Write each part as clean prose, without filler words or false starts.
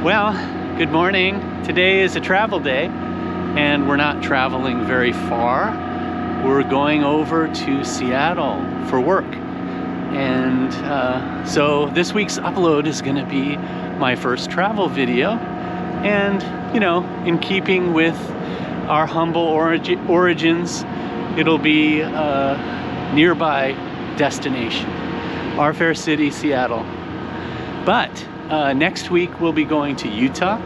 Well, good morning. Today is a travel day, and we're not traveling very far. We're going over to Seattle for work. And so this week's upload is going to be my first travel video. And, you know, in keeping with our humble origins, it'll be a nearby destination, our fair city, Seattle. But next week we'll be going to Utah,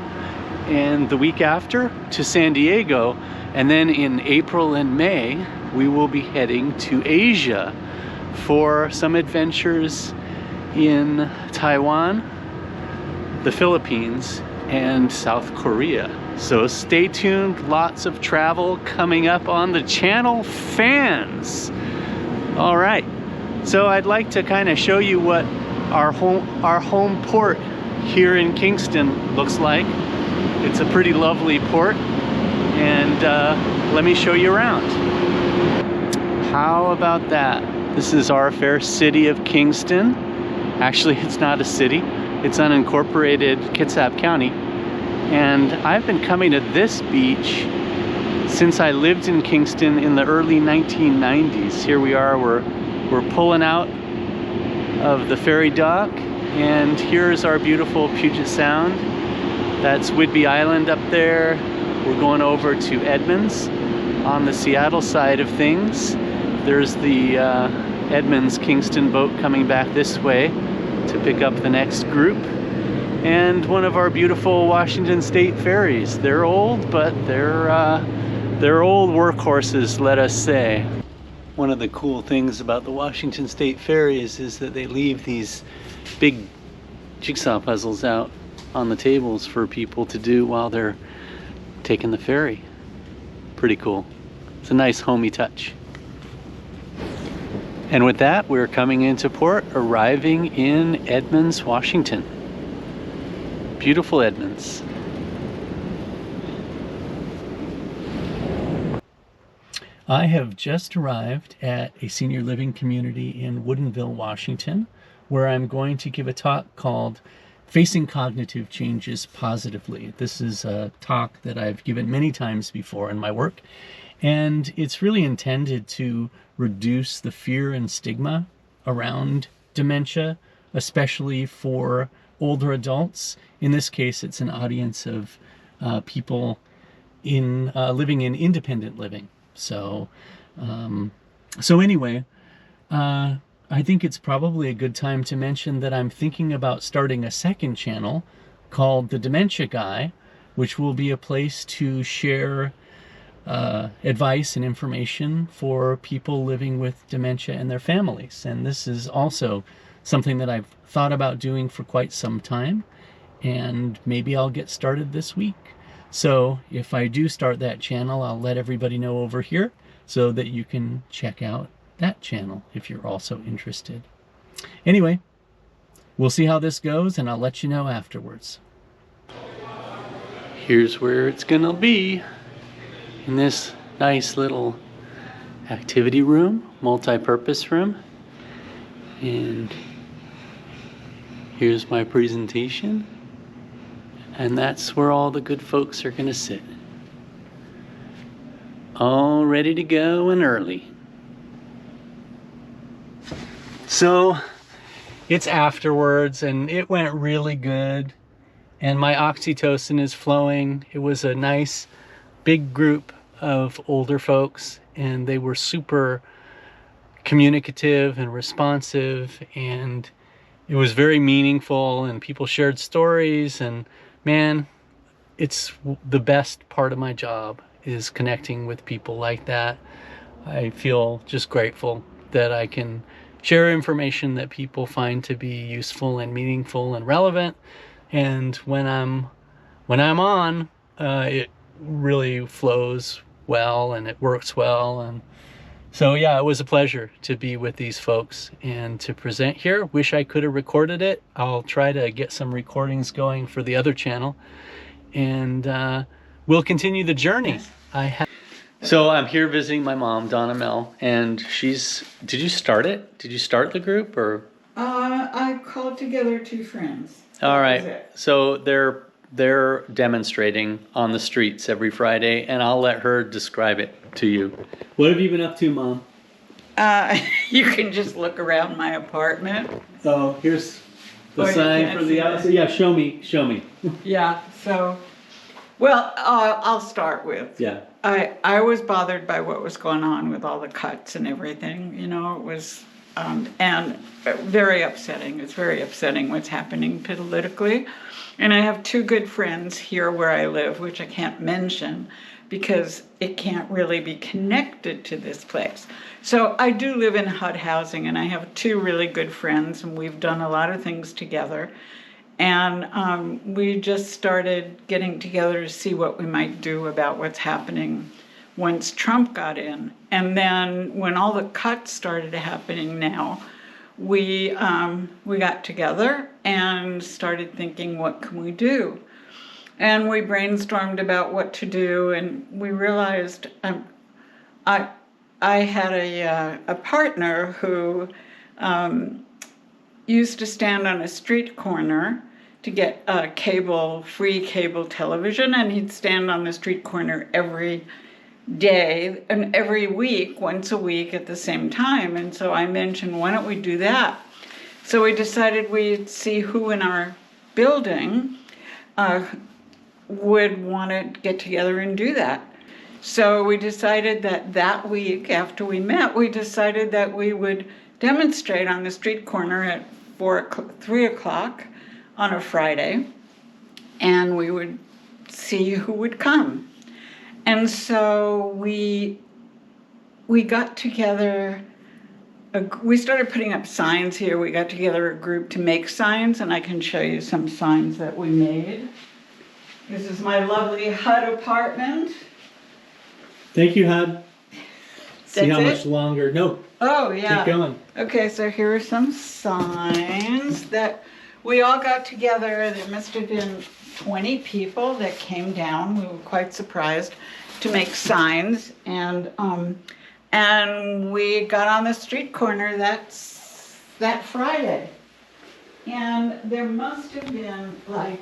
and the week after to San Diego, and then in April and May we will be heading to Asia for some adventures in Taiwan, the Philippines, and South Korea. So stay tuned, lots of travel coming up on the channel, fans. All right, so I'd like to kind of show you what our home port here in Kingston looks like. It's a pretty lovely port, and let me show you around. How about that? This is our fair city of Kingston. Actually, it's not a city, it's unincorporated Kitsap County. And I've been coming to this beach since I lived in Kingston in the early 1990s. Here we are, we're pulling out of the ferry dock, and here's our beautiful Puget Sound. That's Whidbey Island up there. We're going over to Edmonds on the Seattle side of things. There's the Edmonds Kingston boat coming back this way to pick up the next group, and one of our beautiful Washington State ferries. They're old, but they're old workhorses, let us say. One of the cool things about the Washington State ferries is that they leave these big jigsaw puzzles out on the tables for people to do while they're taking the ferry. Pretty cool. It's a nice homey touch. And with that, we're coming into port, arriving in Edmonds, Washington. Beautiful Edmonds. I have just arrived at a senior living community in Woodinville, Washington, where I'm going to give a talk called Facing Cognitive Changes Positively. This is a talk that I've given many times before in my work, and it's really intended to reduce the fear and stigma around dementia, especially for older adults. In this case, it's an audience of people living in independent living. So anyway, I think it's probably a good time to mention that I'm thinking about starting a second channel called The Dementia Guy, which will be a place to share advice and information for people living with dementia and their families. And this is also something that I've thought about doing for quite some time, and maybe I'll get started this week. So if I do start that channel, I'll let everybody know over here so that you can check out that channel if you're also interested. Anyway, we'll see how this goes, and I'll let you know afterwards. Here's where it's gonna be, in this nice little activity room, multi-purpose room. And here's my presentation. And that's where all the good folks are gonna sit. All ready to go and early. So it's afterwards, and it went really good, and my oxytocin is flowing. It was a nice big group of older folks, and they were super communicative and responsive, and it was very meaningful, and people shared stories. And man, it's the best part of my job, is connecting with people like that. I feel just grateful that I can share information that people find to be useful and meaningful and relevant. And when I'm on, it really flows well and it works well. And so yeah, it was a pleasure to be with these folks and to present here. Wish I could have recorded it. I'll try to get some recordings going for the other channel, and we'll continue the journey. So I'm here visiting my mom, Donna Mel, and did you start it? Did you start the group, or? I called together two friends. All right. So they're they're demonstrating on the streets every Friday, and I'll let her describe it to you. What have you been up to, Mom? You can just look around my apartment. Oh, here's the you sign can't from see the outside. Yeah, show me. Yeah, so, well, I'll start with. Yeah. I was bothered by what was going on with all the cuts and everything, you know, it was, and very upsetting. It's very upsetting what's happening politically. And I have two good friends here where I live, which I can't mention because it can't really be connected to this place. So I do live in HUD housing, and I have two really good friends, and we've done a lot of things together. And we just started getting together to see what we might do about what's happening once Trump got in. And then when all the cuts started happening now, we got together and started thinking, what can we do? And we brainstormed about what to do, and we realized I had a partner who used to stand on a street corner to get free cable television, and he'd stand on the street corner every day and every week, once a week at the same time. And so I mentioned, why don't we do that? So we decided we'd see who in our building would want to get together and do that. So we decided that week after we met, we decided that we would demonstrate on the street corner at 3 o'clock on a Friday, and we would see who would come. And so we got together, we started putting up signs here. We got together a group to make signs, and I can show you some signs that we made. This is my lovely HUD apartment. Thank you, HUD. See That's how it? much longer. No. Oh, yeah. Keep going. Okay, so here are some signs that we all got together. There must have been 20 people that came down. We were quite surprised to make signs. And we got on the street corner that Friday. And there must have been like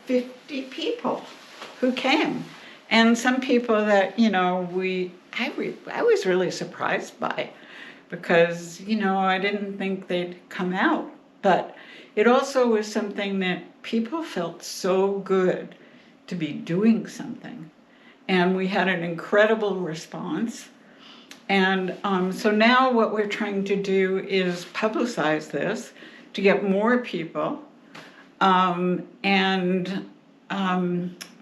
50 people who came. And some people that, you know, I was really surprised by, because, you know, I didn't think they'd come out. But it also was something that people felt so good to be doing something. And we had an incredible response. And so now what we're trying to do is publicize this to get more people.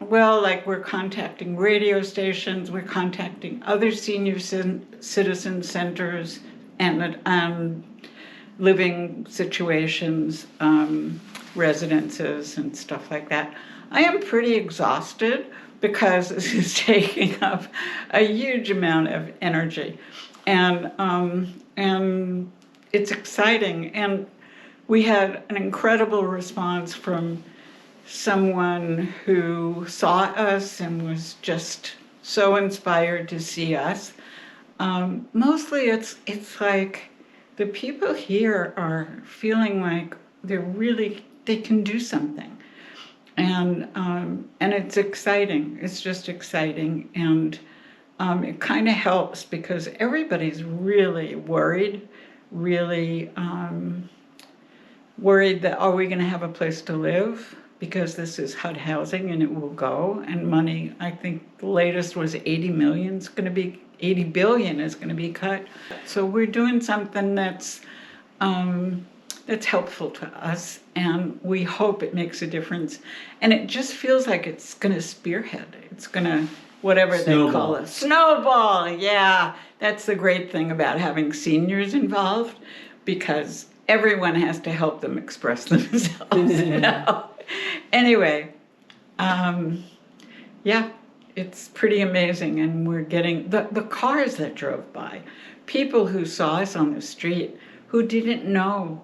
Well, like, we're contacting radio stations, we're contacting other senior citizen centers and living situations, residences and stuff like that. I am pretty exhausted because this is taking up a huge amount of energy, and it's exciting. And we had an incredible response from someone who saw us and was just so inspired to see us. Mostly it's like the people here are feeling like they can do something. And it's exciting. It's just exciting. And it kind of helps because everybody's really worried that, are we going to have a place to live? Because this is HUD housing and it will go. And money, I think the latest was 80 billion is going to be cut. So we're doing something that's helpful to us, and we hope it makes a difference. And it just feels like it's going to spearhead. It's going to, whatever they call it. Snowball, yeah. That's the great thing about having seniors involved, because everyone has to help them express themselves now. Anyway, yeah, it's pretty amazing. And we're getting the cars that drove by, people who saw us on the street who didn't know,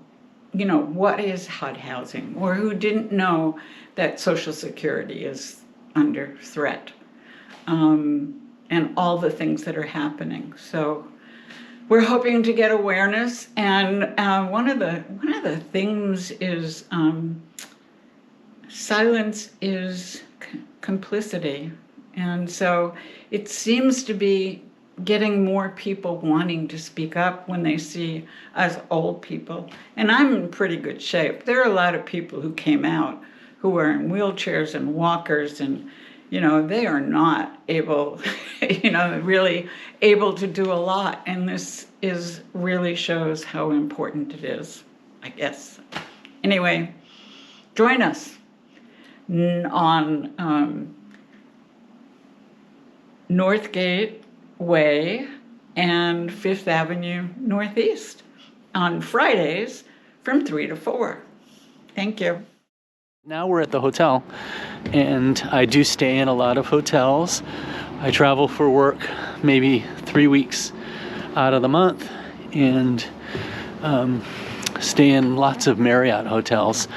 you know, what is HUD housing, or who didn't know that Social Security is under threat, and all the things that are happening. So we're hoping to get awareness, and one of the things is silence is complicity. And so it seems to be getting more people wanting to speak up when they see us old people. And I'm in pretty good shape. There are a lot of people who came out who are in wheelchairs and walkers, and they are not able, really able to do a lot. And this really shows how important it is, I guess. Anyway, join us on Northgate Way and Fifth Avenue Northeast on Fridays from 3 to 4. Thank you. Now we're at the hotel, and I do stay in a lot of hotels. I travel for work maybe 3 weeks out of the month, and stay in lots of Marriott hotels.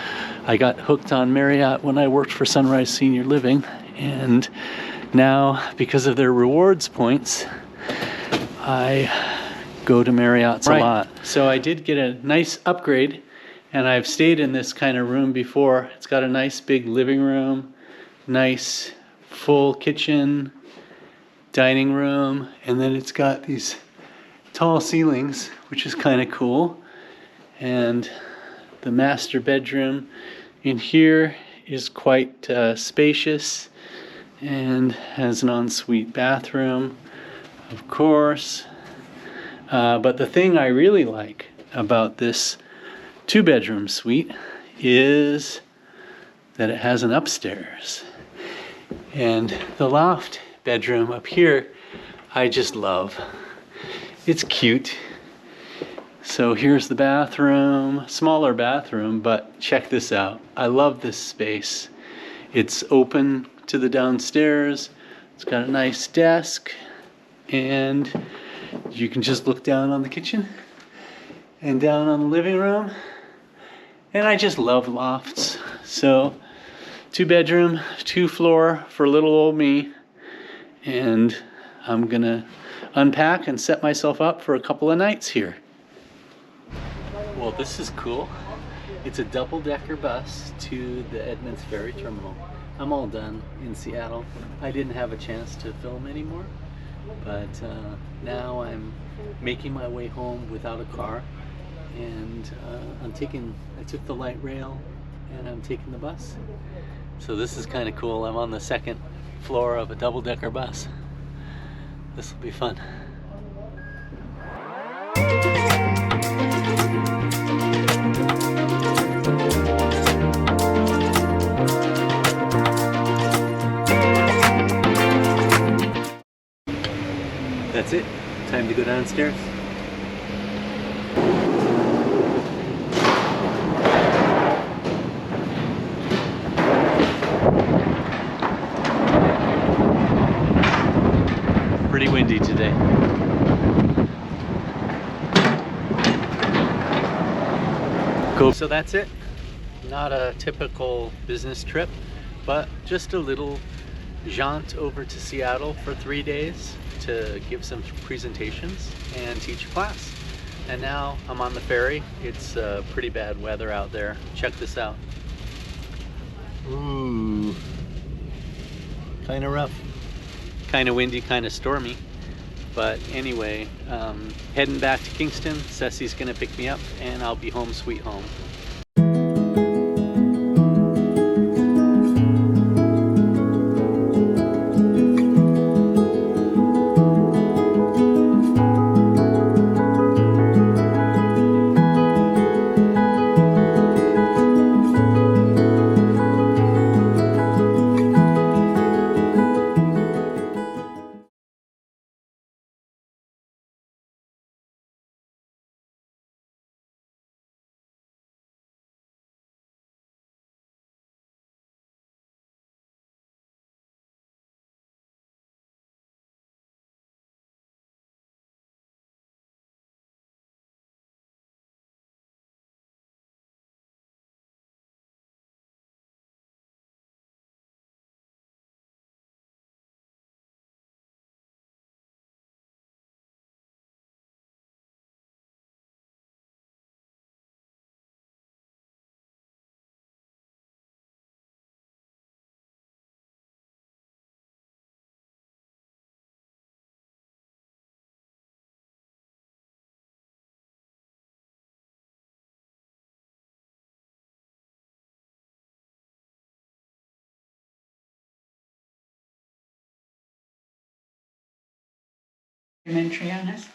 I got hooked on Marriott when I worked for Sunrise Senior Living, and now because of their rewards points, I go to Marriott's a lot. So I did get a nice upgrade, and I've stayed in this kind of room before. It's got a nice big living room, nice full kitchen, dining room, and then it's got these tall ceilings, which is kind of cool. And the master bedroom in here is quite spacious and has an ensuite bathroom, of course. But the thing I really like about this 2-bedroom suite is that it has an upstairs. And the loft bedroom up here, I just love. It's cute. So here's the bathroom, smaller bathroom, but check this out. I love this space. It's open to the downstairs. It's got a nice desk, and you can just look down on the kitchen and down on the living room. And I just love lofts. So 2-bedroom, 2-floor for little old me. And I'm gonna unpack and set myself up for a couple of nights here. Well, this is cool. It's a double-decker bus to the Edmonds Ferry Terminal. I'm all done in Seattle. I didn't have a chance to film anymore, but now I'm making my way home without a car, and I took the light rail, and I'm taking the bus. So this is kind of cool. I'm on the 2nd floor of a double-decker bus. This will be fun. That's it. Time to go downstairs. Pretty windy today. Cool. So that's it. Not a typical business trip, but just a little jaunt over to Seattle for 3 days to give some presentations and teach a class. And now I'm on the ferry. It's pretty bad weather out there. Check this out. Ooh, kind of rough, kind of windy, kind of stormy. But anyway, heading back to Kingston. Ceci's gonna pick me up, and I'll be home sweet home. documentary on us.